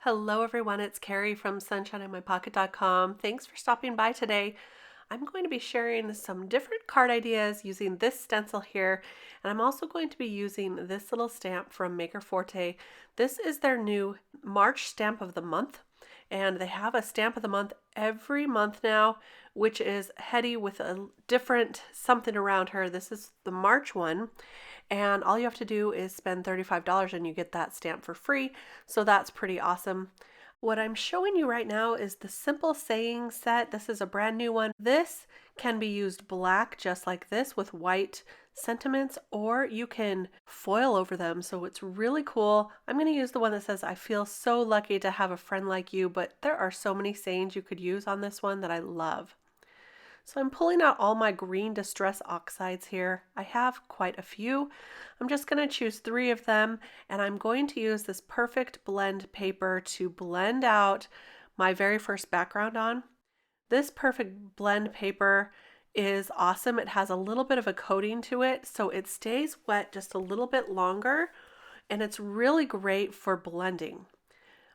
Hello everyone, it's Kari from sunshineinmypocket.com. Thanks for stopping by today. I'm going to be sharing some different card ideas using this stencil here, and I'm also going to be using this little stamp from Maker Forte. This is their new March stamp of the month, and they have a stamp of the month every month now, which is Hetty with a different something around her. This is the March one. And all you have to do is spend $35 and you get that stamp for free. So that's pretty awesome. What I'm showing you right now is the Simple Saying set. This is a brand new one. This can be used black just like this with white sentiments, or you can foil over them. So it's really cool. I'm going to use the one that says, "I feel so lucky to have a friend like you," but there are so many sayings you could use on this one that I love. So I'm pulling out all my green distress oxides here. I have quite a few. I'm just going to choose 3 of them, and I'm going to use this perfect blend paper to blend out my very first background on. This perfect blend paper is awesome. It has a little bit of a coating to it, so it stays wet just a little bit longer, and it's really great for blending.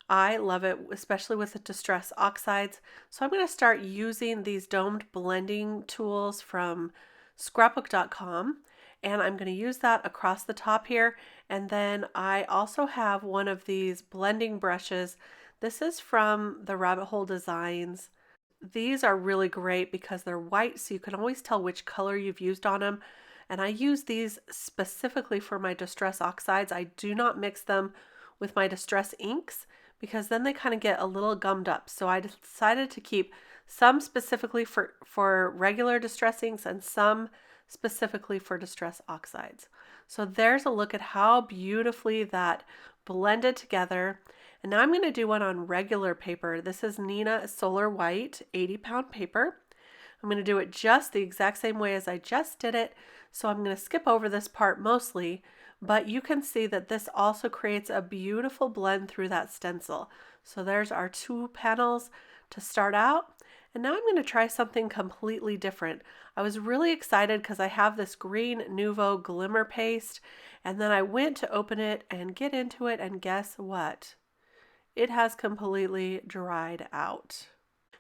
I love it, especially with the distress oxides. So I'm going to start using these domed blending tools from scrapbook.com, and I'm going to use that across the top here. And then I also have one of these blending brushes. This is from the Rabbit Hole Designs. These are really great because they're white, so you can always tell which color you've used on them. And I use these specifically for my distress oxides. I do not mix them with my distress inks, because then they kind of get a little gummed up. So I decided to keep some specifically for regular distress inks and some specifically for distress oxides. So there's a look at how beautifully that blended together. And now I'm going to do one on regular paper. This is Nina Solar White 80-pound paper. I'm going to do it just the exact same way as I just did it. So I'm going to skip over this part mostly, but you can see that this also creates a beautiful blend through that stencil. So there's our 2 panels to start out. And now I'm going to try something completely different. I was really excited because I have this green Nuvo glimmer paste, and then I went to open it and get into it, and guess what? It has completely dried out.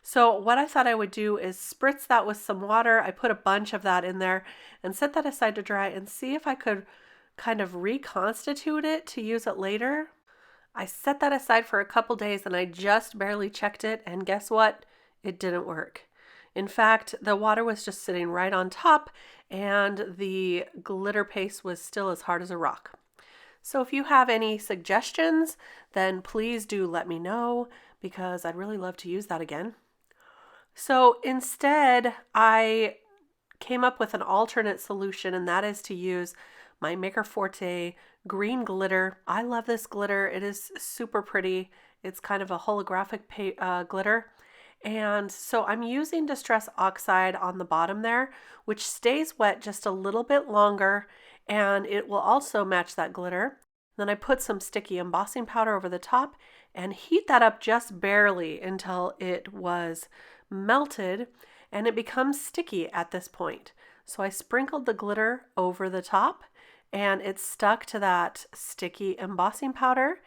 So what I thought I would do is spritz that with some water. I put a bunch of that in there and set that aside to dry and see if I could kind of reconstitute it to use it later. I set that aside for a couple days and I just barely checked it, and guess what? It didn't work. In fact, the water was just sitting right on top and the glitter paste was still as hard as a rock. So if you have any suggestions, then please do let me know, because I'd really love to use that again. So instead, I came up with an alternate solution, and that is to use my Maker Forte green glitter. I love this glitter. It is super pretty. It's kind of a holographic glitter. And so I'm using Distress Oxide on the bottom there, which stays wet just a little bit longer, and it will also match that glitter. Then I put some sticky embossing powder over the top and heat that up just barely until it was melted, and it becomes sticky at this point. So I sprinkled the glitter over the top, and it stuck to that sticky embossing powder.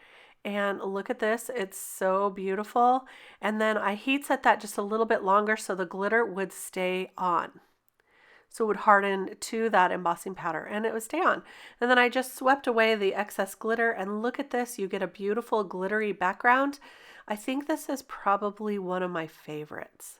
And look at this, it's so beautiful. And then I heat set that just a little bit longer so the glitter would stay on. So it would harden to that embossing powder and it would stay on. And then I just swept away the excess glitter, and look at this, you get a beautiful glittery background. I think this is probably one of my favorites.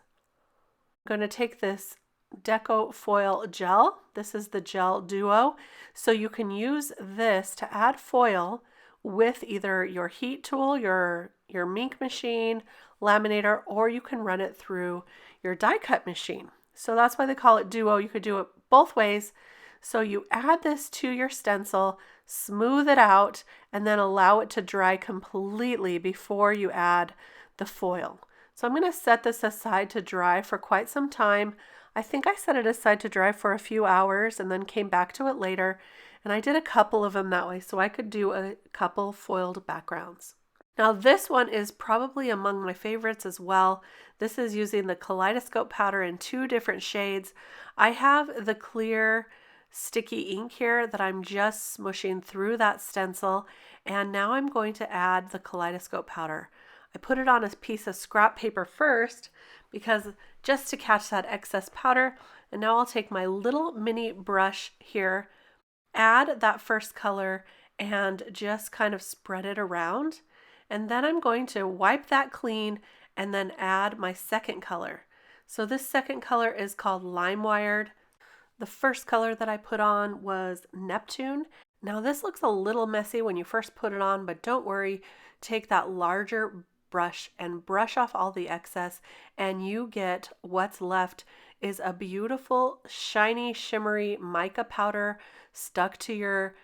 I'm going to take this Deco foil gel. This is the gel duo. So you can use this to add foil with either your heat tool, your Mink machine, laminator, or you can run it through your die cut machine. So that's why they call it duo. You could do it both ways. So you add this to your stencil, smooth it out, and then allow it to dry completely before you add the foil. So I'm going to set this aside to dry for quite some time. I think I set it aside to dry for a few hours and then came back to it later. And I did a couple of them that way so I could do a couple foiled backgrounds. Now this one is probably among my favorites as well. This is using the Kaleidoscope Powder in 2 different shades. I have the clear sticky ink here that I'm just smushing through that stencil, and now I'm going to add the Kaleidoscope Powder. I put it on a piece of scrap paper first because just to catch that excess powder. And now I'll take my little mini brush here, add that first color, and just kind of spread it around. And then I'm going to wipe that clean and then add my second color. So this second color is called Lime Wired. The first color that I put on was Neptune. Now this looks a little messy when you first put it on, but don't worry. Take that larger brush and brush off all the excess, and you get what's left is a beautiful, shiny, shimmery mica powder stuck to your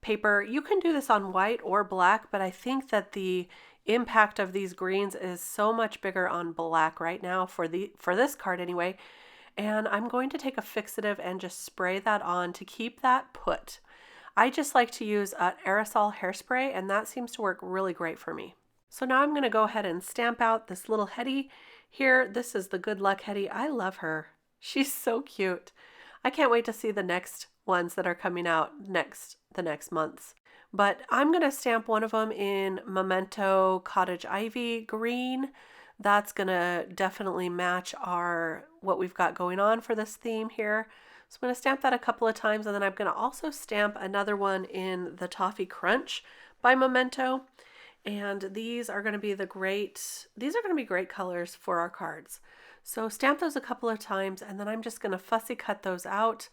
paper. You can do this on white or black, but I think that the impact of these greens is so much bigger on black right now for this card anyway. And I'm going to take a fixative and just spray that on to keep that put. I just like to use an aerosol hairspray, and that seems to work really great for me. So now I'm going to go ahead and stamp out this little Hetty here. This is the Good Luck Hetty. I love her. She's so cute. I can't wait to see the next ones that are coming out the next months. But I'm going to stamp one of them in Memento Cottage Ivy green. That's going to definitely match what we've got going on for this theme here. So I'm going to stamp that a couple of times, and then I'm going to also stamp another one in the Toffee Crunch by Memento. And these are going to be great colors for our cards. So stamp those a couple of times, and then I'm just going to fussy cut those out.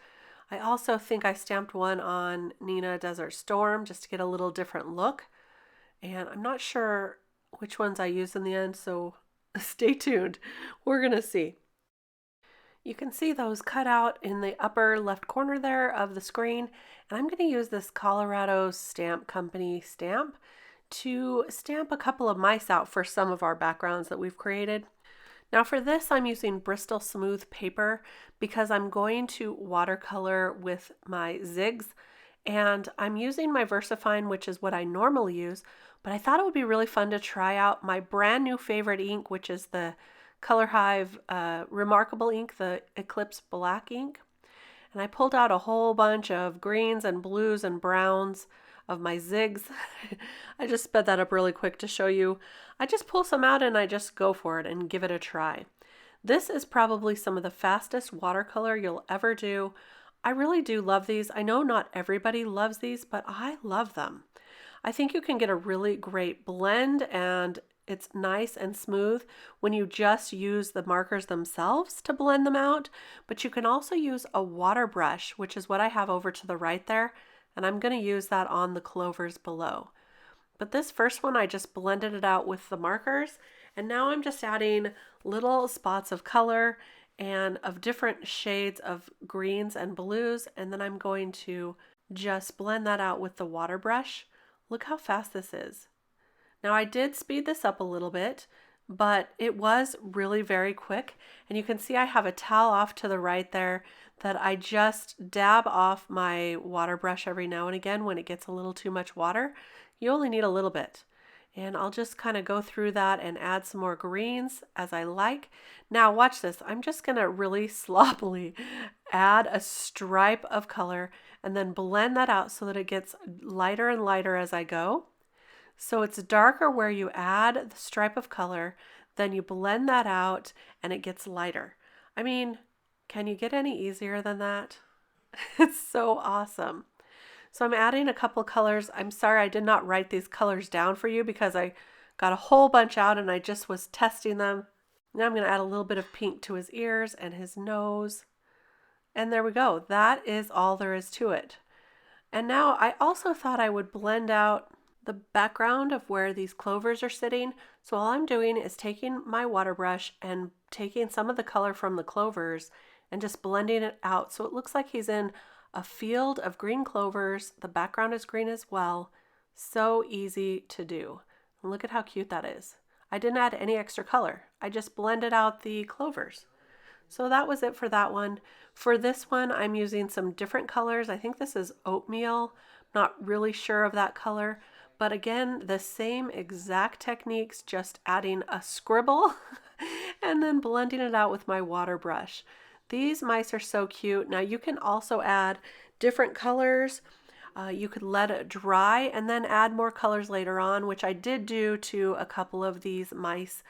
I also think I stamped one on Nina Desert Storm just to get a little different look. And I'm not sure which ones I use in the end, so stay tuned. We're going to see. You can see those cut out in the upper left corner there of the screen. And I'm going to use this Colorado Stamp Company stamp to stamp a couple of mice out for some of our backgrounds that we've created. Now for this, I'm using Bristol Smooth paper because I'm going to watercolor with my zigs, and I'm using my VersaFine, which is what I normally use, but I thought it would be really fun to try out my brand new favorite ink, which is the Color Hive Remarkable ink, the Eclipse black ink. And I pulled out a whole bunch of greens and blues and browns of my zigs. I just sped that up really quick to show you. I just pull some out and I just go for it and give it a try. This is probably some of the fastest watercolor you'll ever do. I really do love these. I know not everybody loves these, but I love them. I think you can get a really great blend, and it's nice and smooth when you just use the markers themselves to blend them out, but you can also use a water brush, which is what I have over to the right there, and I'm going to use that on the clovers below. But this first one, I just blended it out with the markers, and now I'm just adding little spots of color and of different shades of greens and blues, and then I'm going to just blend that out with the water brush. Look how fast this is. Now I did speed this up a little bit, but it was really very quick, and you can see I have a towel off to the right there that I just dab off my water brush every now and again when it gets a little too much water. You only need a little bit. And I'll just kind of go through that and add some more greens as I like. Now watch this. I'm just going to really sloppily add a stripe of color and then blend that out so that it gets lighter and lighter as I go. So it's darker where you add the stripe of color, then you blend that out and it gets lighter. I mean, can you get any easier than that? It's so awesome. So I'm adding a couple colors. I'm sorry I did not write these colors down for you because I got a whole bunch out and I just was testing them. Now I'm going to add a little bit of pink to his ears and his nose. And there we go. That is all there is to it. And now I also thought I would blend out the background of where these clovers are sitting. So all I'm doing is taking my water brush and taking some of the color from the clovers and just blending it out so it looks like he's in a field of green clovers. The background is green as well. So easy to do. And look at how cute that is. I didn't add any extra color. I just blended out the clovers. So that was it for that one. For this one, I'm using some different colors. I think this is oatmeal. Not really sure of that color. But again, the same exact techniques, just adding a scribble and then blending it out with my water brush. These mice are so cute. Now you can also add different colors. You could let it dry and then add more colors later on, which I did do to a couple of these mice.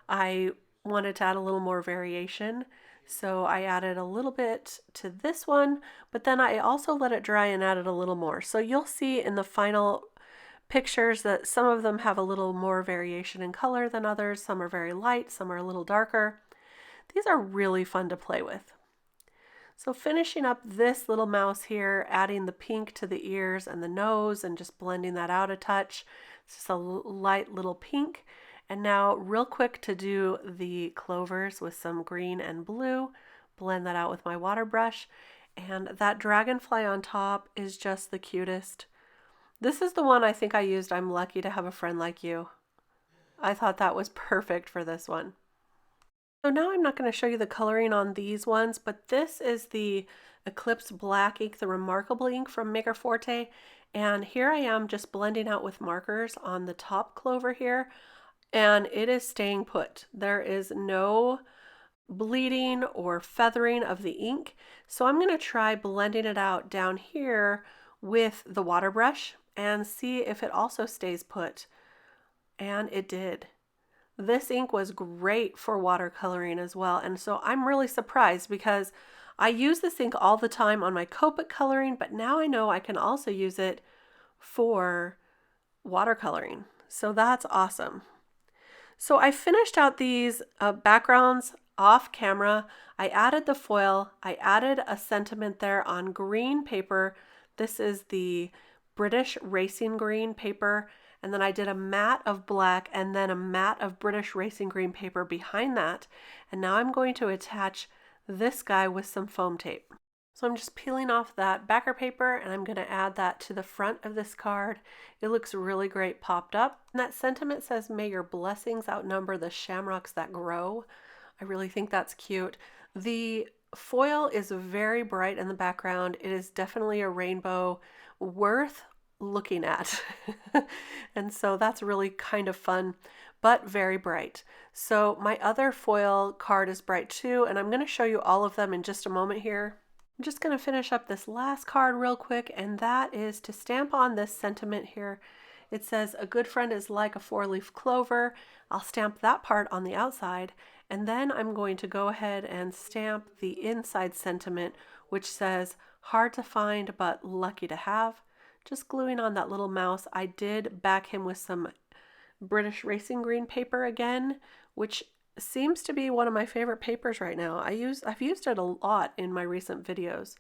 I wanted to add a little more variation, so I added a little bit to this one, but then I also let it dry and added a little more. So you'll see in the final pictures that some of them have a little more variation in color than others. Some are very light, some are a little darker. These are really fun to play with. So finishing up this little mouse here, adding the pink to the ears and the nose and just blending that out a touch. It's just a light little pink. And now real quick to do the clovers with some green and blue. Blend that out with my water brush. And that dragonfly on top is just the cutest. This is the one I think I used I'm lucky to have a friend like you. I thought that was perfect for this one. So now I'm not going to show you the coloring on these ones, but this is the Eclipse Black ink, the Remarkable ink from Maker Forte. And here I am just blending out with markers on the top clover here, and it is staying put. There is no bleeding or feathering of the ink. So I'm going to try blending it out down here with the water brush and see if it also stays put. And it did. This ink was great for watercoloring as well, and so I'm really surprised because I use this ink all the time on my Copic coloring, but now I know I can also use it for watercoloring. So that's awesome. So I finished out these backgrounds off camera. I added the foil. I added a sentiment there on green paper. This is the British Racing Green paper. And then I did a matte of black and then a matte of British Racing Green paper behind that. And now I'm going to attach this guy with some foam tape. So I'm just peeling off that backer paper and I'm going to add that to the front of this card. It looks really great popped up. And that sentiment says, "May your blessings outnumber the shamrocks that grow." I really think that's cute. The foil is very bright in the background. It is definitely a rainbow worth looking at. And so that's really kind of fun, but very bright. So my other foil card is bright too, and I'm going to show you all of them in just a moment here. I'm just going to finish up this last card real quick, and that is to stamp on this sentiment here. It says, "A good friend is like a four-leaf clover." I'll stamp that part on the outside, and then I'm going to go ahead and stamp the inside sentiment, which says, "Hard to find but lucky to have." Just gluing on that little mouse. I did back him with some British Racing Green paper again, which seems to be one of my favorite papers right now. I've used it a lot in my recent videos.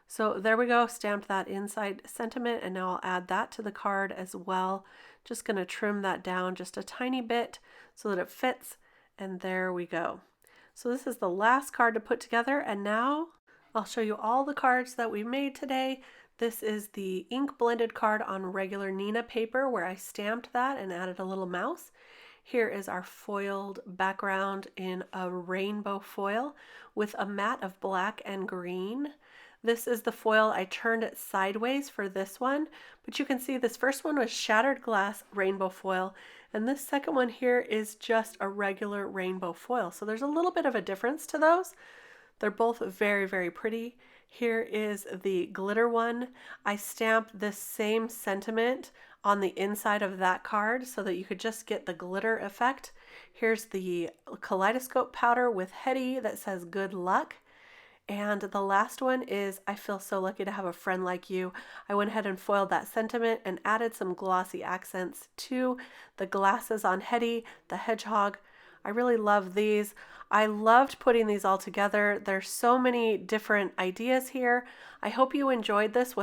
So there we go, stamped that inside sentiment, and now I'll add that to the card as well. Just going to trim that down just a tiny bit so that it fits, and there we go. So this is the last card to put together, and now I'll show you all the cards that we made today. This is the ink blended card on regular Nina paper where I stamped that and added a little mouse. Here is our foiled background in a rainbow foil with a matte of black and green. This is the foil. I turned it sideways for this one, but you can see this first one was shattered glass rainbow foil, and this second one here is just a regular rainbow foil. So there's a little bit of a difference to those. They're both very, very pretty. Here is the glitter one. I stamped this same sentiment on the inside of that card so that you could just get the glitter effect. Here's the Kaleidoscope Powder with Hedgehog that says "Good luck." And the last one is "I feel so lucky to have a friend like you." I went ahead and foiled that sentiment and added some glossy accents to the glasses on Hedgehog, the hedgehog. I really love these. I loved putting these all together. There's so many different ideas here. I hope you enjoyed this,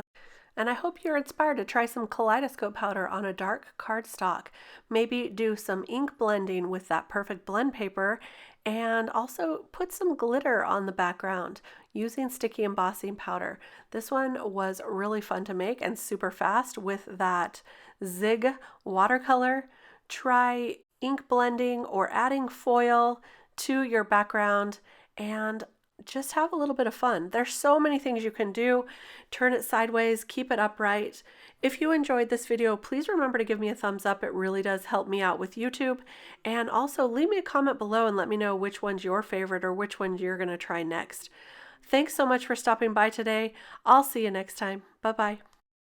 and I hope you're inspired to try some Kaleidoscope powder on a dark cardstock. Maybe do some ink blending with that perfect blend paper, and also put some glitter on the background using sticky embossing powder. This one was really fun to make and super fast with that Zig watercolor. Try ink blending or adding foil to your background and just have a little bit of fun. There's so many things you can do. Turn it sideways, keep it upright. If you enjoyed this video, please remember to give me a thumbs up. It really does help me out with YouTube. And also leave me a comment below and let me know which one's your favorite or which ones you're going to try next. Thanks so much for stopping by today. I'll see you next time. Bye-bye.